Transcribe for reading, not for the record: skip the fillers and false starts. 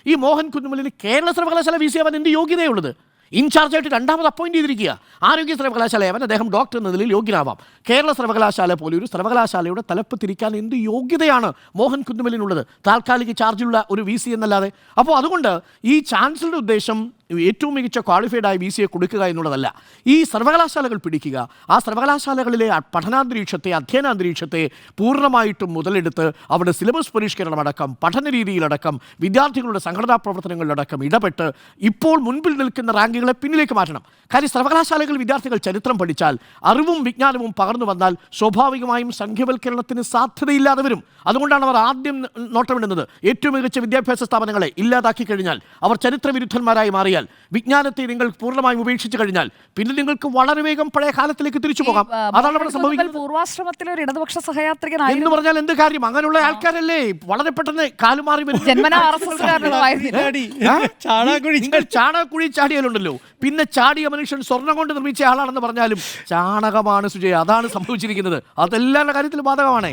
ഈ മോഹൻ കുന്നുമലിന് കേരള സർവകലാശാല V C ആവാൻ എന്ത് യോഗ്യതയുള്ളത്? ഇൻചാർജായിട്ട് രണ്ടാമത് അപ്പോയിന്റ് ചെയ്തിരിക്കുക. ആരോഗ്യ സർവകലാശാലയാവാൻ അദ്ദേഹം ഡോക്ടർ എന്ന നിലയിൽ യോഗ്യനാവാം. കേരള സർവകലാശാല പോലൊരു സർവകലാശാലയുടെ തലപ്പ് തിരിക്കാൻ എന്ത് യോഗ്യതയാണ് മോഹൻ കുന്നുമലിനുള്ളത്? താൽക്കാലിക ചാർജുള്ള ഒരു വി സി എന്നല്ലാതെ. അപ്പോൾ അതുകൊണ്ട് ഈ ചാൻസലറുടെ ഉദ്ദേശം ഏറ്റവും മികച്ച ക്വാളിഫൈഡ് ആയ വി സിയെ കൊടുക്കുക എന്നുള്ളതല്ല. ഈ സർവകലാശാലകൾ പിടിക്കുക, ആ സർവകലാശാലകളിലെ പഠനാന്തരീക്ഷത്തെ, അധ്യയനാന്തരീക്ഷത്തെ പൂർണ്ണമായിട്ടും മുതലെടുത്ത് അവിടെ സിലബസ് പരിഷ്കരണമടക്കം, പഠന രീതിയിലടക്കം, വിദ്യാർത്ഥികളുടെ സംഘടനാ പ്രവർത്തനങ്ങളിലടക്കം ഇടപെട്ട് ഇപ്പോൾ മുൻപിൽ നിൽക്കുന്ന റാങ്കുകളെ പിന്നിലേക്ക് മാറ്റണം. കാര്യം സർവകലാശാലകൾ വിദ്യാർത്ഥികൾ ചരിത്രം പഠിച്ചാൽ, അറിവും വിജ്ഞാനവും പകർന്നു വന്നാൽ സ്വാഭാവികമായും സംഖ്യവൽക്കരണത്തിന് സാധ്യതയില്ലാതെ വരും. അതുകൊണ്ടാണ് അവർ ആദ്യം നോട്ടമിടുന്നത് ഏറ്റവും മികച്ച വിദ്യാഭ്യാസ സ്ഥാപനങ്ങളെ ഇല്ലാതാക്കി കഴിഞ്ഞാൽ, അവർ ചരിത്രവിരുദ്ധന്മാരായി മാറിയാൽ, വിജ്ഞാനത്തെ നിങ്ങൾ പൂർണ്ണമായും ഉപേക്ഷിച്ചു കഴിഞ്ഞാൽ പിന്നെ നിങ്ങൾക്ക് വളരെ വേഗം പഴയ കാലത്തിലേക്ക് തിരിച്ചു പോകാം. അതാണ് അവിടെ സംഭവിക്കുന്നത്. പൂർവാശ്രമത്തിലെ ഒരു ഇടതുപക്ഷ സഹയാത്രികൻ എന്ന് പറഞ്ഞാൽ എന്ത് കാര്യം? അങ്ങനെയുള്ള ആൾക്കാരല്ലേ വളരെ പെട്ടെന്ന് കാലുമാറി വരും. ചാണകക്കുഴി ചാടിയാലുണ്ടല്ലോ, പിന്നെ ചാടിയ മനുഷ്യൻ സ്വർണം കൊണ്ട് നിർമ്മിച്ച ആളാണെന്ന് പറഞ്ഞാലും ചാണകമാണ് സുജയ. അതാണ് സംഭവിച്ചിരിക്കുന്നത്. അതെല്ലാവരുടെ കാര്യത്തിലും ബാധകമാണ്.